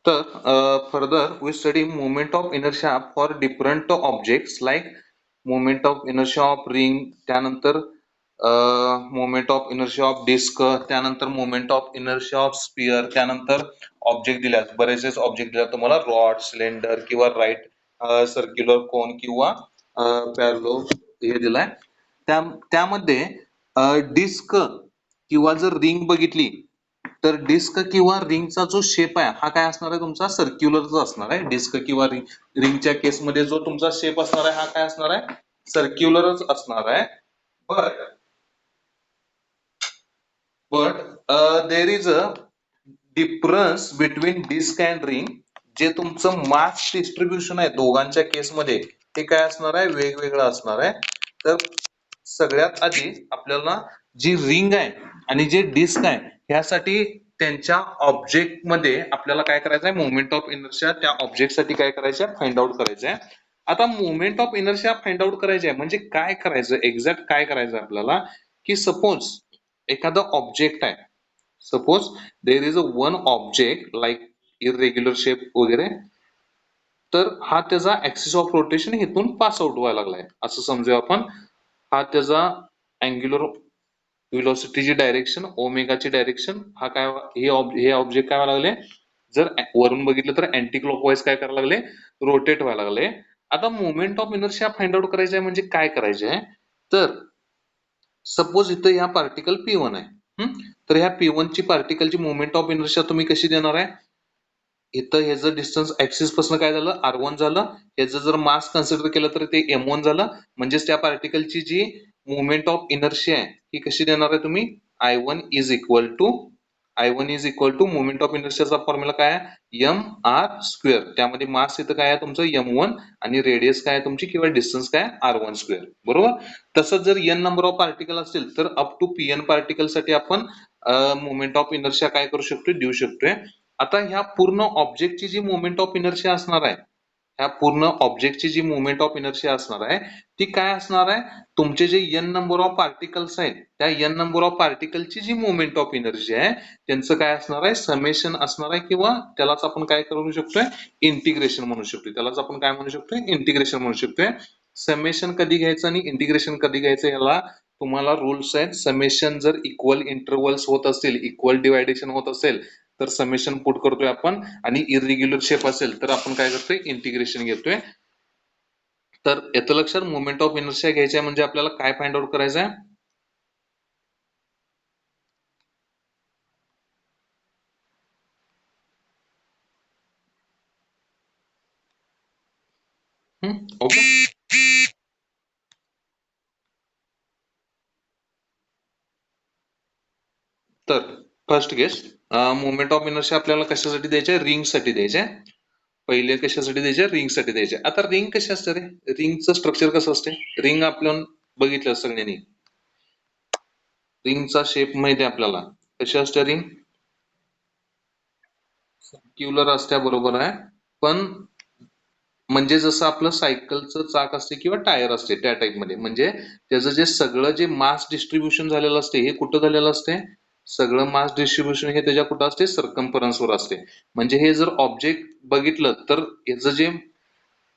तर further we study moment of inertia for different objects like moment of inertia of ring, त्यानंतर moment of inertia of disk, त्यानंतर moment of inertia of sphere, त्यानंतर object दिल्यात, बरेचसे object दिल्यात तुम्हाला, rod, cylinder किंवा right circular कोन किंवा पॅरलो हे दिलाय. त्यामध्ये डिस्क किंवा जर रिंग बघितली तर डिस्क किंवा रिंगचा जो शेप आहे हा काय असणार आहे तुमचा सर्क्युलरचा असणार आहे. डिस्क किंवा रिंगच्या केसमध्ये जो तुमचा शेप असणार आहे हा काय असणार आहे सर्क्युलरच असणार आहे. But there is a difference between disc and ring. जे तुमचं मास डिस्ट्रीब्युशन आहे दोघांच्या केसमध्ये ते काय असणार आहे वेगवेगळं असणार आहे. तर सगळ्यात आधी आपल्याला जी रिंग आहे आणि जे डिस्क आहे ह्यासाठी त्यांच्या ऑब्जेक्ट मध्ये आपल्याला काय करायचं आहे मोमेंट ऑफ इनर्शिया त्या ऑब्जेक्ट साठी काय करायचं आहे फाइंड आउट करायचं आहे. आता moment of inertia find out करायचे आहे म्हणजे काय करायचं एक्झॅक्ट काय करायचं आपल्याला की सपोज एखादा ऑब्जेक्ट आहे. Suppose there is a one object like irregular shape वगैरे, तर हा त्याचा ऍक्सिस ऑफ रोटेशन इथून पास आउट व्हायला लागलाय असं समजूया आपण. हा त्याचा अँग्युलर व्हेलॉसिटीची डायरेक्शन ओमेगाची डायरेक्शन हा काय हे ऑब्जेक्ट काय व्हायला लागले जर वरून बघितलं तर अँटी क्लॉकवाईज काय करायला लागले रोटेट व्हायला लागले. आता moment of inertia find out करायचं आहे म्हणजे काय करायचे आहे तर सपोज इथं ह्या पार्टिकल P1 आहे. तर ह्या P1 ची पार्टिकलची मोमेंट ऑफ इनर्शिया तुम्ही कशी देणार आहे. इथं ह्याचं डिस्टन्स ऍक्सिस पासून काय झालं R1 झालं. ह्याचं जर मास कन्सिडर केलं तर ते M1 झालं. म्हणजेच त्या पार्टिकलची जी मोमेंट ऑफ इनर्शिया आहे ही कशी देणार आहे तुम्ही I1 is equal to moment of इनर्शियाचा फॉर्म्युला काय आहे mr स्क्वेअर. त्यामध्ये मास इथं काय आहे तुमचं M1 आणि रेडियस काय आहे तुमची किंवा डिस्टन्स काय R1 स्क्वेअर. बरोबर. तसंच जर n नंबर ऑफ पार्टिकल असतील तर अप टू Pn पार्टिकल साठी आपण मोमेंट ऑफ इनर्शिया काय करू शकतो देऊ शकतोय. आता ह्या पूर्ण ऑब्जेक्टची जी मोमेंट ऑफ इनर्शिया असणार आहे ह्या पूर्ण ऑब्जेक्टची जी मोमेंट ऑफ इनर्शिया असणार आहे ती काय असणार आहे तुमचे जे n नंबर ऑफ पार्टिकल्स आहेत त्या n नंबर ऑफ पार्टिकलची जी मोमेंट ऑफ एनर्जी आहे त्यांचं काय असणार आहे समेशन असणार आहे किंवा त्यालाच आपण काय करू शकतोय इंटिग्रेशन म्हणू शकतोय. त्यालाच आपण काय म्हणू शकतोय इंटिग्रेशन म्हणू शकतोय. समेशन कधी घ्यायचं आणि इंटिग्रेशन कधी घ्यायचं याला तुम्हाला रूल्स आहेत. समेशन जर इक्वल इंटरवल्स होत असतील इक्वल डिवायडेशन होत असेल तर समेशन पुट करतोय आपण आणि इरेग्युलर शेप असेल तर आपण काय करतोय इंटिग्रेशन घेतोय. तर येतं लक्षात मोमेंट ऑफ इनर्शिया घ्यायचं आहे म्हणजे आपल्याला काय फाइंड आउट करायचं आहे ओके. तर first guess moment of inertia आपल्याला कशासाठी द्यायचे रिंग साठी द्यायचे. पहिले कशासाठी द्यायचे रिंग साठी द्यायचे. आता रिंग कशी असते रे रिंगचं स्ट्रक्चर कसं असते रिंग आपण बघितलं सगळ्यांनी रिंगचा शेप माहिती आहे आपल्याला कशी असते रिंग सर्क्युलर असत्या बरोबर आहे. पण म्हणजे जसं आपलं सायकलचं चाक असते किंवा टायर असते त्या टाइप मध्ये म्हणजे त्याचं जे सगळं जे मास डिस्ट्रीब्युशन झालेलं असते हे कुठं झालेलं असते सगळं मास डिस्ट्रीब्युशन हे त्याच्या कुठं असते सर्कम्फरन्स वर असते. म्हणजे हे जर ऑब्जेक्ट बघितलं तर याचं जे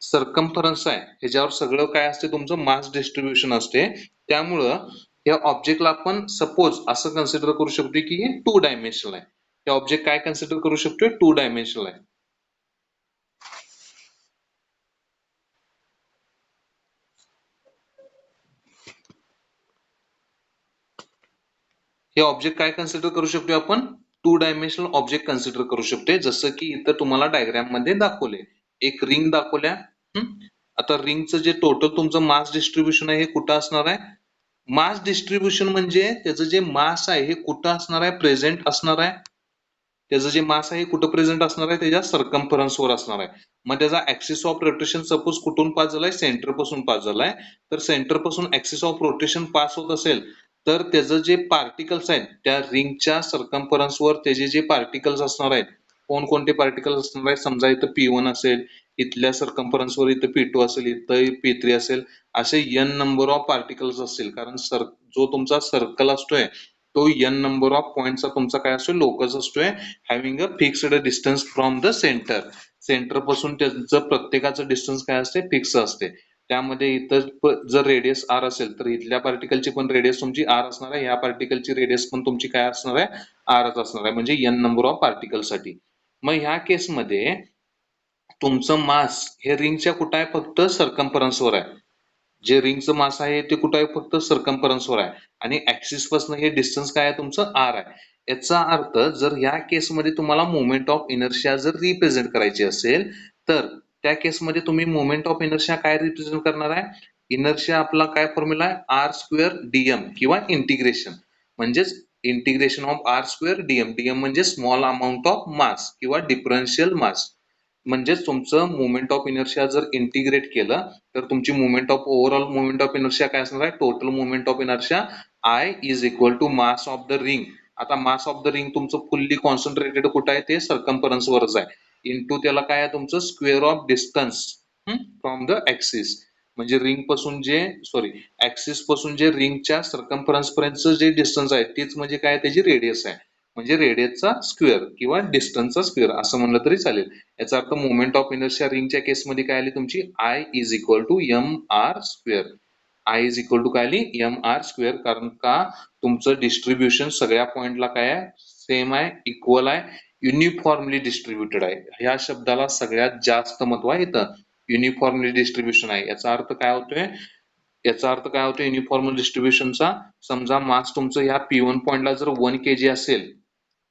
सर्कम्फरन्स आहे ह्याच्यावर सगळं काय असते तुमचं मास डिस्ट्रीब्युशन असते. त्यामुळं या ऑब्जेक्टला आपण सपोज असं कन्सिडर करू शकतो की हे 2 डायमेन्शनल आहे. हे ऑब्जेक्ट काय कन्सिडर करू शकतोय 2 डायमेन्शनल आहे. हे ऑब्जेक्ट काय कन्सिडर करू शकतो आपण 2 डायमेन्शनल ऑब्जेक्ट कन्सिडर करू शकतो. जसं की इथं तुम्हाला डायग्राम मध्ये दाखवले एक रिंग दाखवल्या. आता रिंगचं जे टोटल तुमचं मास डिस्ट्रीब्युशन आहे हे कुठं असणार आहे मास डिस्ट्रीब्युशन म्हणजे त्याचं जे मास आहे हे कुठं असणार आहे प्रेझेंट असणार आहे. त्याचं जे मास आहे कुठं प्रेझेंट असणार आहे त्याच्या सर्कम्फरन्स वर असणार आहे. मग त्याचा ऍक्सिस ऑफ रोटेशन सपोज कुठून पास झालाय सेंटर पासून पास झालाय. तर सेंटर पासून ऍक्सिस ऑफ रोटेशन पास होत असेल तर त्याचं जे पार्टिकल्स आहेत त्या रिंगच्या सर्कम्फरन्स वर त्याचे जे पार्टिकल्स असणार आहेत कोणकोणते पार्टिकल्स असणार आहेत समजा इथं P1 असेल इथल्या सर्कम्फरन्स वर इथं P2 असेल इथं P3 असेल असे n नंबर ऑफ पार्टिकल्स असतील कारण जो तुमचा सर्कल असतोय तो n नंबर ऑफ पॉइंटचा तुमचा काय असतो लोकस असतोय having a fixed distance from the centre पासून त्याचं प्रत्येकाचं डिस्टन्स काय असते फिक्स असते. त्यामध्ये इथं जर रेडियस r असेल तर इथल्या पार्टिकलची पण रेडियस तुमची r असणार आहे, या पार्टिकलची रेडियस पण तुमची काय असणार आहे r असणार आहे, म्हणजे n नंबर ऑफ पार्टिकल साठी. मग ह्या केसमध्ये तुमचं मास हे रिंगच्या कुठं आहे फक्त सर्कम्फरन्सवर आहे. जे रिंगचं मास आहे ते कुठं आहे फक्त सर्कम्फरन्सवर आहे आणि ऍक्सिस पासून हे डिस्टन्स काय आहे तुमचं r आहे. याचा अर्थ जर या केसमध्ये तुम्हाला मोमेंट ऑफ इनर्शिया जर रिप्रेझेंट करायची असेल तर त्या केसमध्ये तुम्ही मोमेंट ऑफ इनर्शिया काय रिप्रेझेंट करणार आहे. इनर्शिया आपला काय फॉर्म्युला आहे आर स्क्वेअर डीएम किंवा इंटिग्रेशन म्हणजेच integration of R square DM. DM म्हणजे स्मॉल अमाऊंट ऑफ मास किंवा डिफरन्शियल मास. म्हणजेच तुमचं मोमेंट ऑफ इनर्शिया जर इंटिग्रेट केलं तर तुमची moment of overall moment of inertia काय असणार आहे total moment of inertia I is equal to mass of the ring. आता मास ऑफ द रिंग तुमचं फुल्ली कॉन्सन्ट्रेटेड कुठं आहे ते सर्कम्फरन्स वरच आहे इंटू त्याला काय आहे तुमचं square of distance from the axis. म्हणजे रिंग पासून जे ऍक्सिस पासून जे रिंगच्या सर्कम्फरन्स पर्यंतचं जे डिस्टन्स आहे तेच म्हणजे काय त्याची रेडियस आहे. म्हणजे रेडियसचा स्क्वेअर किंवा डिस्टन्सचा स्क्वेअर असं म्हणलं तरी चालेल. याचा अर्थ मोमेंट ऑफ इनर्शिया रिंगच्या केसमध्ये काय आली तुमची I is equal to M R square. I is equal to काय आली एम आर स्क्वेअर. कारण का तुमचं डिस्ट्रीब्युशन सगळ्या पॉइंटला काय आहे सेम आहे इक्वल आहे युनिफॉर्मली डिस्ट्रीब्युटेड आहे. ह्या शब्दाला सगळ्यात जास्त महत्व आहे इथं युनिफॉर्मली डिस्ट्रीब्युशन आहे. याचा अर्थ काय होतोय युनिफॉर्म डिस्ट्रीब्युशनचा. समजा मास तुमचं ह्या P1 पॉइंटला जर 1 kg असेल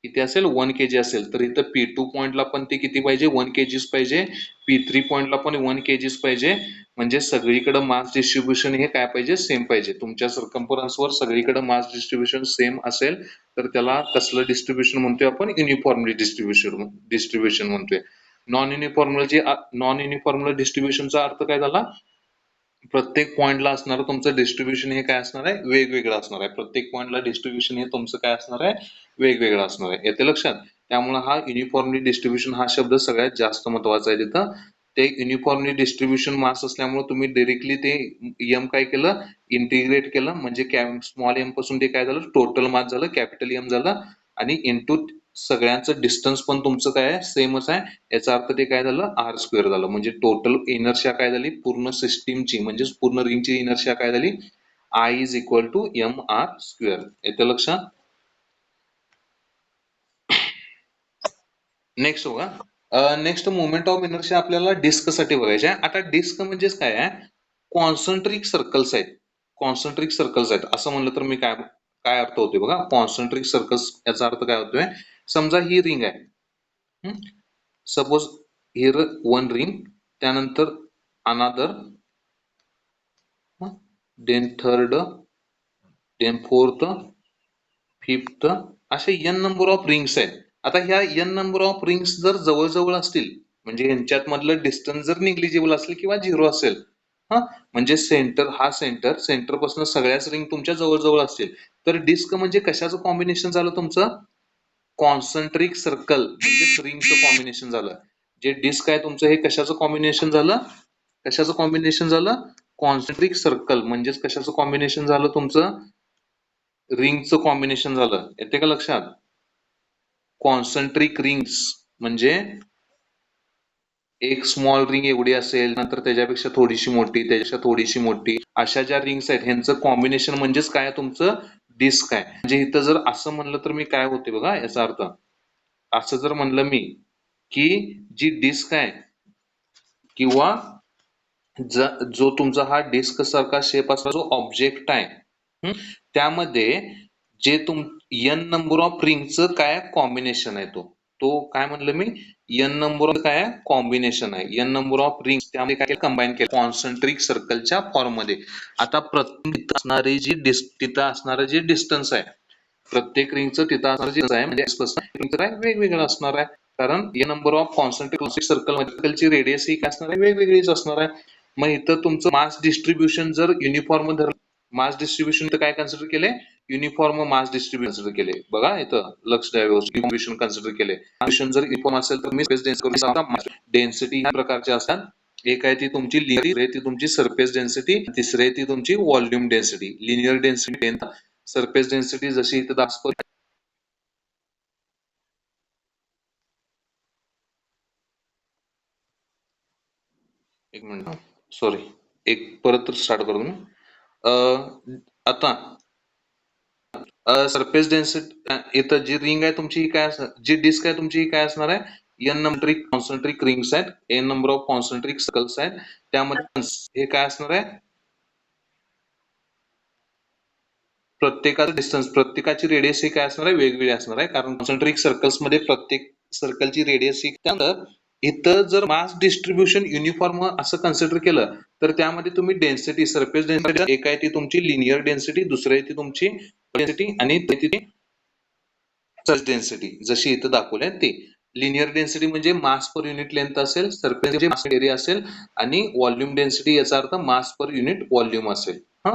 किती असेल 1 kg असेल तर इथं P2 पॉइंटला पण ते किती पाहिजे 1 kg पाहिजे. P3 पॉइंटला पण 1 kg पाहिजे. म्हणजे सगळीकडे मास डिस्ट्रीब्युशन हे काय पाहिजे सेम पाहिजे. तुमच्या सर्कम्फरन्सवर सगळीकडे मास डिस्ट्रीब्युशन सेम असेल तर त्याला कसलं डिस्ट्रीब्युशन म्हणतोय आपण युनिफॉर्मली डिस्ट्रीब्युशन म्हणतोय. नॉन युनिफॉर्मल डिस्ट्रीब्युशनचा अर्थ काय झाला प्रत्येक पॉइंटला असणारं तुमचं डिस्ट्रीब्युशन हे काय असणार आहे वेगवेगळं असणार आहे. प्रत्येक पॉइंटला डिस्ट्रीब्युशन हे तुमचं काय असणार आहे वेगवेगळं असणार आहे. येते लक्षात. त्यामुळे हा युनिफॉर्मली डिस्ट्रीब्युशन हा शब्द सगळ्यात जास्त महत्वाचा आहे तिथं. ते युनिफॉर्मली डिस्ट्रीब्युशन मास असल्यामुळे तुम्ही डायरेक्टली ते एम काय केलं इंटिग्रेट केलं म्हणजे स्मॉल एम पासून ते काय झालं टोटल मास झालं कॅपिटल एम झालं आणि इनटू सगळ्यांचं डिस्टन्स पण तुमचं काय आहे सेमच आहे. याचा अर्थ ते काय झालं आर स्क्वेअर झालं. म्हणजे टोटल इनर्शिया काय झाली पूर्ण सिस्टीमची म्हणजे पूर्ण रिंगची इनर्शिया काय झाली I is equal to M R square. येते लक्षात. नेक्स्ट बघा नेक्स्ट मोमेंट ऑफ इनर्शिया आपल्याला डिस्क साठी बघायचे आहे. आता डिस्क म्हणजेच काय आहे कॉन्सन्ट्रिक सर्कल्स आहेत. कॉन्सन्ट्रिक सर्कल्स आहेत असं म्हणलं तर मी काय काय अर्थ होतोय बघा कॉन्सन्ट्रिक सर्कल्स याचा अर्थ काय होतोय. समजा ही रिंग आहे सपोज हिअर वन रिंग त्यानंतर another then third then fourth fifth असे n नंबर ऑफ रिंग्स आहेत. आता ह्या n नंबर ऑफ रिंग्स जर जवळजवळ असतील म्हणजे यांच्यात मधलं डिस्टन्स जर निग्लिजिबल असेल किंवा झिरो असेल म्हणजे सेंटर पासून सगळ्याच रिंग तुमच्या जवळजवळ असतील तर डिस्क म्हणजे कशाचं कॉम्बिनेशन झालं तुमचं कॉन्सन्ट्रिक सर्कल म्हणजे रिंगचं कॉम्बिनेशन झालं. जे डिस्क आहे तुमचं हे कशाचं कॉम्बिनेशन झालं कॉन्सन्ट्रिक सर्कल म्हणजेच कशाचं कॉम्बिनेशन झालं तुमचं रिंगचं कॉम्बिनेशन झालं. येते का लक्षात. कॉन्सन्ट्रिक रिंग्स म्हणजे एक स्मॉल रिंग एवढी असेल नंतर त्याच्यापेक्षा थोडीशी मोठी त्याच्यापेक्षा थोडीशी मोठी अशा ज्या रिंग्स आहेत ह्यांचं कॉम्बिनेशन म्हणजेच काय तुमचं डिस्क आहे. म्हणजे इथं जर असं म्हणलं तर मी काय होते बघा याचा अर्थ असं जर म्हणलं मी की जी डिस्क आहे किंवा जो तुमचा हा डिस्क सारखा शेप असला जो ऑब्जेक्ट आहे त्यामध्ये जे n नंबर ऑफ रिंगचं काय कॉम्बिनेशन आहे तो काय म्हणलं मी n नंबर ऑफ काय कॉम्बिनेशन आहे n नंबर ऑफ रिंग्स त्यामध्ये काय कंबाईन केलं कॉन्सन्ट्रिक सर्कलच्या फॉर्म मध्ये. आता प्रत्येक असणारी जी तिथं असणारं जे डिस्टन्स आहे प्रत्येक रिंगचं तिथं असणारं जे आहे म्हणजे काय वेगवेगळं असणार आहे. कारण n number of concentric circle मध्ये रेडियस ही काय असणार आहे वेगवेगळीच असणार आहे. मग इथं तुमचं मास डिस्ट्रीब्युशन जर युनिफॉर्म धरलं मास डिस्ट्रीब्युशन तर काय कन्सिडर केले युनिफॉर्म मास डिस्ट्रीब्युशन कन्सिडर केले. बघा इथं लक्ष द्यावे डिस्ट्रीब्युशन कन्सिडर केले. जर युनिफॉर्म असेल तर मी डेन्सिटी ह्या प्रकारचे असतात. एक आहे ती तुमची लिनियर ती तुमची सरफेस डेन्सिटी तिसरी आहे ती तुमची volume density. Linear density surface density जशी इथं दाखवली, एक मिनिट सॉरी, एक परत स्टार्ट करतो मी. आता सरफेस डेन्सिटी इथं जी रिंग आहे तुमची ही काय जी डिस्क आहे तुमची ही काय असणार आहे, एन नंबर कॉन्सेंट्रिक रिंग्स आहेत, N number of concentric circles आहेत. त्यामध्ये हे काय असणार आहे, प्रत्येकाचं डिस्टन्स, प्रत्येकाची रेडियस ही काय असणार आहे, वेगवेगळी असणार आहे. कारण कॉन्सेंट्रिक सर्कल्स मध्ये प्रत्येक सर्कलची रेडियस ही, त्यानंतर इथं जर मास डिस्ट्रीब्युशन युनिफॉर्म असं कन्सिडर केलं तर त्यामध्ये तुम्ही डेन्सिटी, सरफेस डेन्सिटी एक आहे ती तुमची लिनियर डेन्सिटी, दुसरी आहे ती तुमची डेन्सिटी, आणि सर्च डेन्सिटी जशी इथं दाखवली आहे ती. लिनियर डेन्सिटी म्हणजे मास पर युनिट लेंथ असेल, सरफेस म्हणजे मास एरिया असेल, आणि व्हॉल्यूम डेन्सिटी याचा अर्थ मास पर युनिट व्हॉल्यूम असेल. हा,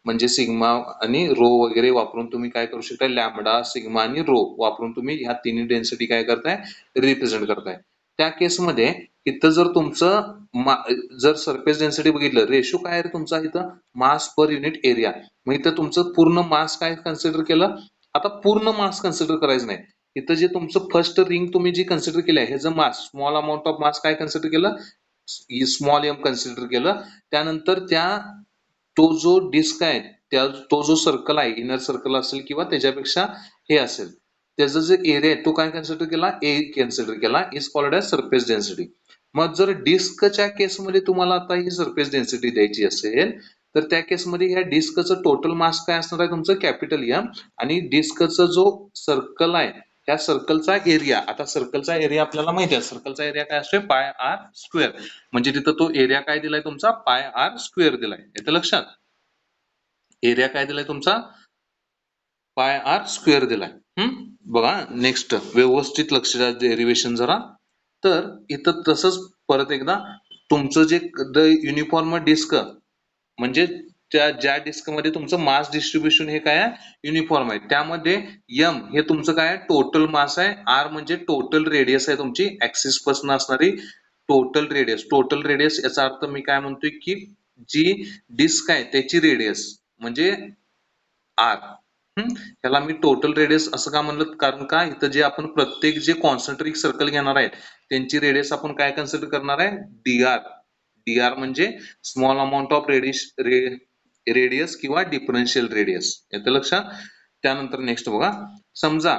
म्हणजे सिग्मा आणि रो वगैरे वापरून तुम्ही काय करू शकता, लॅम्बडा, सिग्मा आणि रो वापरून तुम्ही ह्या तिन्ही डेन्सिटी काय करताय, रिप्रेझेंट करताय. त्या केसमध्ये इथं जर तुमचं जर सरफेस डेन्सिटी बघितलं, रेशो काय आहे तुमचा इथं, मास पर युनिट एरिया. मग इथं तुमचं पूर्ण मास काय कन्सिडर केलं, आता पूर्ण मास कन्सिडर करायचं नाही. इथं जे तुमचं फर्स्ट रिंग तुम्ही जी कन्सिडर केलं आहे ह्याचं मास, स्मॉल अमाऊंट ऑफ मास काय कन्सिडर केलं, स्मॉल एम कन्सिडर केलं. त्यानंतर तो जो डिस्क आहे, तो जो सर्कल आहे, इनर सर्कल असेल किंवा त्याच्यापेक्षा हे असेल, त्याचा जो एरिया आहे तो काय कन्सिडर केला, ए कन्सिडर केला, is called as surface density. मग जर डिस्कच्या केसमध्ये तुम्हाला आता ही सरफेस डेन्सिटी द्यायची असेल तर त्या केसमध्ये ह्या डिस्कचं टोटल मास काय असणार आहे तुमचं, कॅपिटल एम, आणि डिस्कचा जो सर्कल आहे त्या सर्कलचा एरिया, आता सर्कलचा एरिया आपल्याला माहिती आहे, सर्कलचा एरिया काय असतोय, पाय आर स्क्वेअर. म्हणजे तिथं तो एरिया काय दिलाय तुमचा, पाय आर स्क्वेअर दिलाय. येतं लक्षात, एरिया काय दिलाय तुमचा, पाय आर स्क्वेअर दिलाय. बघा नेक्स्ट व्यवस्थित लक्ष द्या, डेरिवेशन जरा. तर इथं तसंच परत एकदा तुमचं जे युनिफॉर्म डिस्क, म्हणजे ज्या डिस्क मध्ये तुमचं मास डिस्ट्रीब्युशन हे काय आहे, युनिफॉर्म आहे, त्यामध्ये एम हे तुमचं काय आहे, टोटल मास आहे, आर म्हणजे टोटल रेडियस आहे तुमची ऍक्सिस पासून असणारी टोटल रेडियस. टोटल रेडियस याचा अर्थ मी काय म्हणतोय की जी डिस्क आहे त्याची रेडियस म्हणजे आर. ह्याला मी टोटल रेडियस असं का म्हणलं, कारण का इथं जे आपण प्रत्येक जे कॉन्सेंट्रिक सर्कल घेणार आहे त्यांची रेडियस आपण काय कन्सिडर करणार आहे, डीआर. डीआर म्हणजे स्मॉल अमाऊंट ऑफ रेडियस किंवा डिफरन्शियल रेडियस. येतं लक्षात. त्यानंतर नेक्स्ट बघा, समजा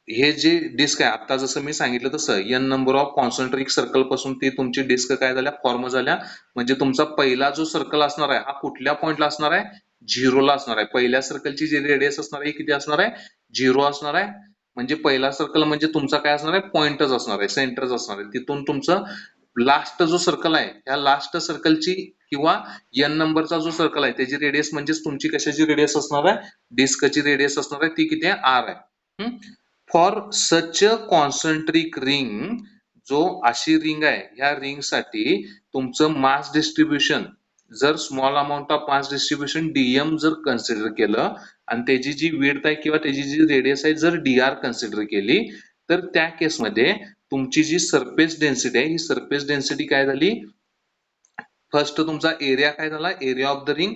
हे जे डिस्क आहे आता जसं मी सांगितलं तसं N number of concentric circle पासून ती तुमची डिस्क काय झाल्या, फॉर्म झाल्या. म्हणजे तुमचा पहिला जो सर्कल असणार आहे हा कुठल्या पॉइंटला असणार आहे, झिरोला असणार आहे. पहिल्या सर्कलची जी रेडियस असणार आहे किती असणार आहे, झिरो असणार आहे. म्हणजे पहिला सर्कल म्हणजे तुमचा काय असणार आहे, पॉइंटच असणार आहे, सेंटरच असणार आहे. तिथून तुमचं लास्ट जो सर्कल आहे त्या लास्ट सर्कलची किंवा एन नंबरचा जो सर्कल आहे त्याची रेडियस म्हणजेच तुमची कशाची रेडियस असणार आहे, डिस्कची रेडियस असणार आहे, ती किती आहे, आर आहे. For such a concentric ring, जो अशी रिंग आहे ह्या रिंग साठी तुमचं मास डिस्ट्रीब्युशन जर small amount of mass distribution DM जर कन्सिडर केलं आणि त्याची जी विड्थ आहे किंवा त्याची जी रेडियस आहे जर डीआर कन्सिडर केली, तर त्या केसमध्ये तुमची जी सरफेस डेन्सिटी आहे ही सरफेस डेन्सिटी काय झाली, फर्स्ट तुमचा एरिया काय झाला, area of the ring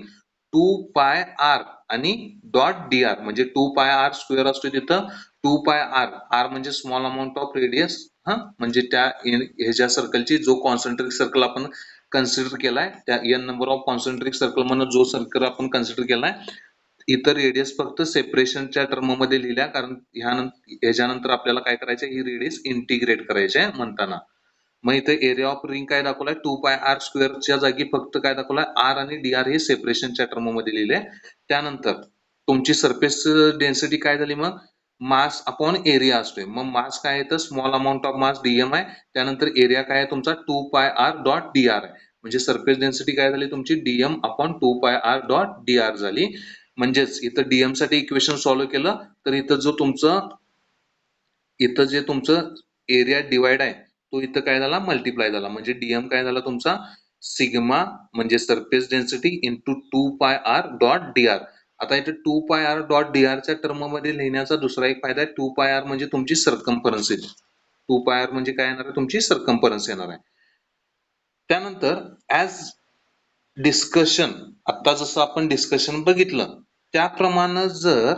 2 pi R आणि डॉट डी आर. म्हणजे 2 पाय आर स्क्वेअर असतो तिथं, 2 पाय आर, आर म्हणजे स्मॉल अमाऊंट ऑफ रेडियस, म्हणजे त्या ह्याच्या सर्कलची जो कॉन्सेंट्रिक सर्कल आपण कन्सिडर केलाय त्या N number of concentric circle म्हणून जो सर्कल आपण कन्सिडर केलाय, इतर रेडियस फक्त सेपरेशनच्या टर्म मध्ये लिहिल्या, कारण ह्याच्यानंतर आपल्याला काय करायचं, ही रेडियस इंटिग्रेट करायची आहे म्हणताना. मग इथे एरिया ऑफ रिंग काय दाखवलाय, 2 पाय आर स्क्वेअरच्या जागी फक्त काय दाखवलाय, आर आणि डी आर हे सेपरेशनच्या टर्म मध्ये लिहिले. त्यानंतर तुमची सरफेस डेन्सिटी काय झाली, मग मास अपॉन एरिया असतोय. मग मास काय आहे तर small amount of mass DM आहे, त्यानंतर एरिया काय आहे तुमचा 2 pi R dot D R आहे. म्हणजे सरफेस डेन्सिटी काय झाली तुमची, DM upon 2 pi R dot D R झाली. म्हणजेच इथं डीएम साठी इक्वेशन सॉल्व्ह केलं तर इथं जे तुमचं एरिया डिवाइड आहे तो इथं काय झाला, मल्टिप्लाय झाला. म्हणजे डीएम काय झाला तुमचा, सिग्मा म्हणजे surface density into 2 pi R dot D R. आता इथे 2 pi R dot D R च्या टर्म मध्ये लिहिण्याचा दुसरा एक फायदा आहे, 2 पाय आर म्हणजे तुमची सर्कम्फरन्स येईल. 2 पाय आर म्हणजे काय येणार आहे, तुमची सर्कम्फरन्स येणार आहे. त्यानंतर ऍज डिस्कशन, आता जसं आपण डिस्कशन बघितलं त्याप्रमाणे जर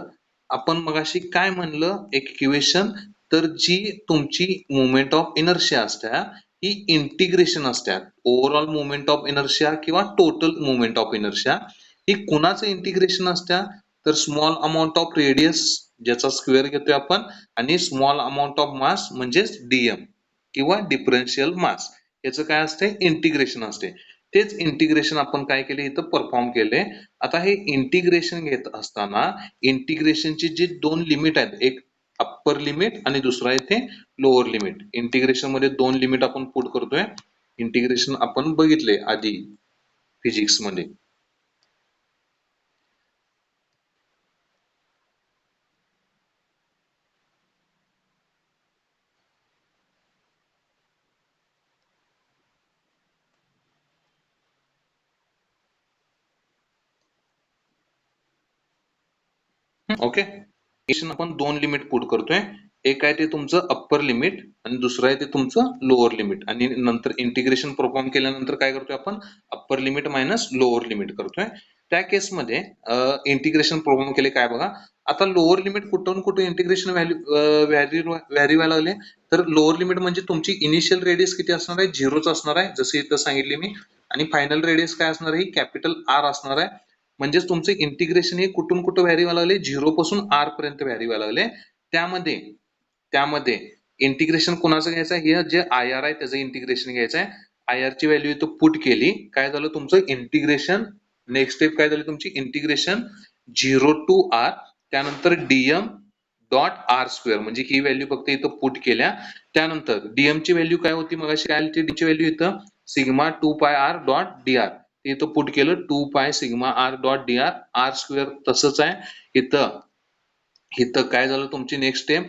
आपण मगाशी काय म्हणलं एक इक्वेशन, तर जी तुमची मोमेंट ऑफ इनर्शिया असत्या ही इंटिग्रेशन असत्या. ओव्हरऑल मोमेंट ऑफ इनर्शिया किंवा टोटल मोमेंट ऑफ इनर्शिया ही कुणाचं इंटिग्रेशन असत्या, तर स्मॉल अमाऊंट ऑफ रेडियस ज्याचा स्क्वेअर घेतोय आपण आणि स्मॉल अमाऊंट ऑफ मास म्हणजेच डीएम किंवा डिफरन्शियल मास याचं काय असते इंटिग्रेशन असते. तेच इंटिग्रेशन आपण काय केले इथं परफॉर्म केले. आता हे इंटिग्रेशन घेत असताना इंटिग्रेशनची जी दोन लिमिट आहेत, एक अप्पर लिमिट आणि दुसरा इथे लोअर लिमिट. इंटिग्रेशन मध्ये दोन लिमिट आपण पुट करतोय. इंटिग्रेशन आपण बघितले आधी फिजिक्स मध्ये. ओके, आपण दोन लिमिट पुट करतोय. एक आहे ते तुमचं अप्पर लिमिट आणि दुसरं आहे ते तुमचं लोअर लिमिट. आणि नंतर इंटिग्रेशन परफॉर्म केल्यानंतर काय करतोय आपण upper limit minus lower limit करतोय. त्या केसमध्ये इंटिग्रेशन परफॉर्म केले काय बघा. आता लोअर लिमिट कुठून कुठे इंटिग्रेशन व्हॅल्यू व्हॅरी व्हायला लागले, तर लोअर लिमिट म्हणजे तुमची इनिशियल रेडियस किती असणार आहे, झिरोच असणार आहे जसे इथं सांगितले मी. आणि फायनल रेडियस काय असणार आहे, कॅपिटल आर असणार आहे. म्हणजेच तुमचे इंटिग्रेशन हे कुठून कुठे व्हॅरी व्हायला लागले, झिरो पासून आर पर्यंत व्हॅरी व्हायला लागले. त्यामध्ये त्यामध्ये इंटिग्रेशन कोणाचं घ्यायचं आहे, हे जे आय आर आहे त्याचं इंटिग्रेशन घ्यायचं आहे. आय आर ची व्हॅल्यू इथं पुट केली, काय झालं तुमचं इंटिग्रेशन. नेक्स्ट स्टेप काय झाली तुमची इंटिग्रेशन 0 टू आर, त्यानंतर डीएम डॉट आर स्क्वेअर म्हणजे ही व्हॅल्यू फक्त इथं पुट केल्या. त्यानंतर डीएम ची व्हॅल्यू काय होती मगाशी, काय आली डी ची व्हॅल्यू इथं sigma 2 pi R dot D R. इथं पुट केलं 2 pi sigma R dot D R. R square तसंच आहे इथं. इथं काय झालं तुमची नेक्स्ट स्टेप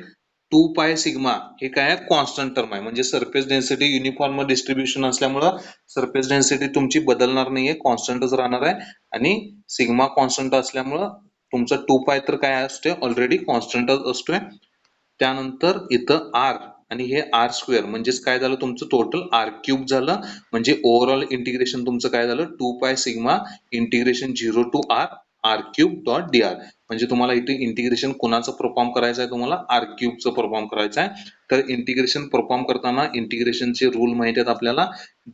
2 पाय सिग्मा हे काय आहे कॉन्स्टंट टर्म आहे. म्हणजे सरफेस डेन्सिटी युनिफॉर्म डिस्ट्रीब्युशन असल्यामुळं सरफेस डेन्सिटी तुमची बदलणार नाहीये, कॉन्स्टंटच राहणार आहे. आणि सिग्मा कॉन्स्टंट असल्यामुळं तुमचा 2 पाय तर काय असते ऑलरेडी कॉन्स्टंटच असतोय. त्यानंतर इथं आर आणि हे आर स्क्वेअर म्हणजेच काय झालं तुमचं टोटल आर क्यूब झालं. म्हणजे ओव्हरऑल इंटिग्रेशन तुमचं काय झालं 2 pi sigma integration 0 to R R cube dot D R. म्हणजे तुम्हाला इथे इंटिग्रेशन कोणाचं परफॉर्म करायचं आहे, तुम्हाला आर क्यूबचं परफॉर्म करायचं आहे. तर इंटिग्रेशन परफॉर्म करताना इंटिग्रेशनचे रूल माहिती आहेत आपल्याला.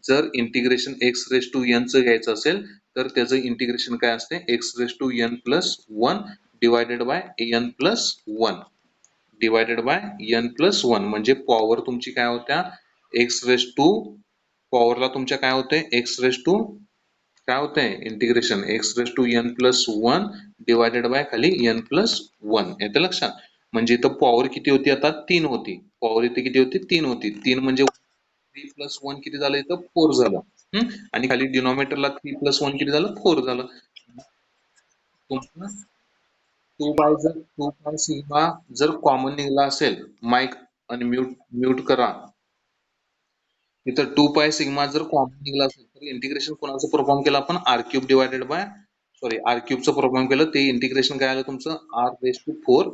जर integration X raise to N चं घ्यायचं असेल तर त्याचं इंटिग्रेशन काय असते X raise to N plus one divided by N plus one divided by N plus one. म्हणजे पॉवर तुमची काय होत्या एक्स रेस टू पॉवरला तुमच्या काय होते एक्स रेस टू काय होतंय integration X raise to N plus one divided by खाली एन प्लस वन. येतं लक्षात. म्हणजे इथं पॉवर किती होती आता 3 होती. पॉवर इथे किती होती 3 होती. 3 म्हणजे 3 प्लस 1 किती झालं इथं 4 झालं. आणि खाली डिनॉमिनेटरला 3 प्लस 1 किती झालं 4 झालं. तुमचं 2 बाय जर 2 बाय सिग्मा जर कॉमन निघला असेल, माईक आणि म्यूट म्यूट करा. इथं 2 पाय सिग्मा जर कॉमन निघला असेल तर इंटिग्रेशन कोणाचं परफॉर्म केलं आपण R cube divided by sorry R क्यूबचं परफॉर्म केलं. ते इंटिग्रेशन काय आलं तुमचं R raise to 4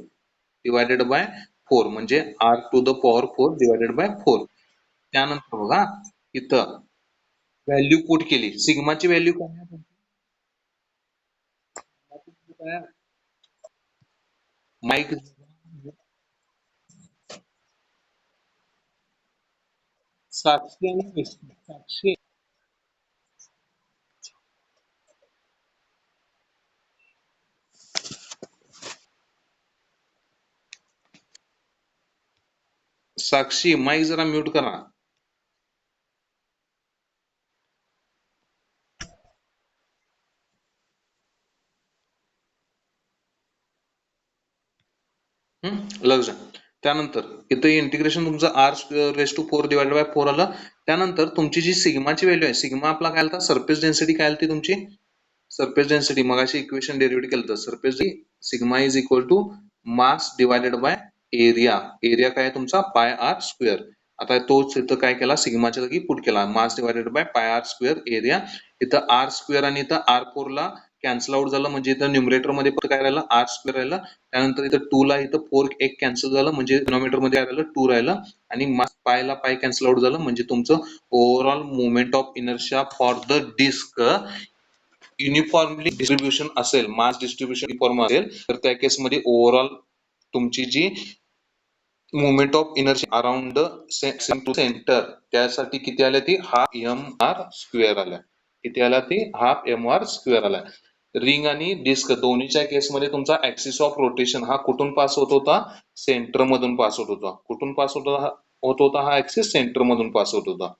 divided by 4 म्हणजे R to the power 4 divided by 4. त्यानंतर बघा इथं व्हॅल्यू पुट केली. सिग्माची व्हॅल्यू काय आहे माईक साक्षी आणि साक्षी साक्षी माईक जरा म्यूट करा. लक्ष द्या. त्यानंतर इथं इंटिग्रेशन तुमचं R raise to 4 divided by 4 आलं. त्यानंतर तुमची जी सिग्माची व्हॅल्यू आहे सिग्मा आपला काय आलता सरफेस डेन्सिटी काय आलती तुमची सरफेस डेन्सिटी मगाशी इक्वेशन डेरिव्हेट केलं तर surface sigma is equal to mass divided by area. Area काय आहे तुमचा पाय आर स्क्वेअर. आता तोच इथं काय केला सिग्माच्या जागी पुट केला mass divided by pi R square area. इथं आर स्क्वेअर आणि इथं आर 4 ला कॅन्सल आउट झालं म्हणजे इथं न्यूमरेटर मध्ये पण काय राहिलं आर स्क्वेअर राहिलं. त्यानंतर इथं 2 ला इथं 4 एक कॅन्सल झालं म्हणजे डिनॉमिनेटर मध्ये काय राहिलं 2 राहिलं. आणि पाय ला पाय कॅन्सल आउट झालं म्हणजे तुमचं overall moment of inertia for the disc uniformly distribution असेल, मास डिस्ट्रीब्युशन युनिफॉर्म असेल, तर त्या केसमध्ये ओव्हरऑल तुमची जी movement of inertia around the centre त्यासाठी किती आल्या ती हाफ एम आर स्क्वेअर आल्या. किती आल्या ती हाफ एम आर स्क्वेअर आल्या. रिंग आणि डिस्क दोन्हीच्या केसमध्ये तुमचा ऍक्सिस ऑफ रोटेशन हा कुठून पास होत होता? सेंटर मधून पास होत होता. कुठून पास होत होता हा ऍक्सिस? सेंटर मधून पास होत होता.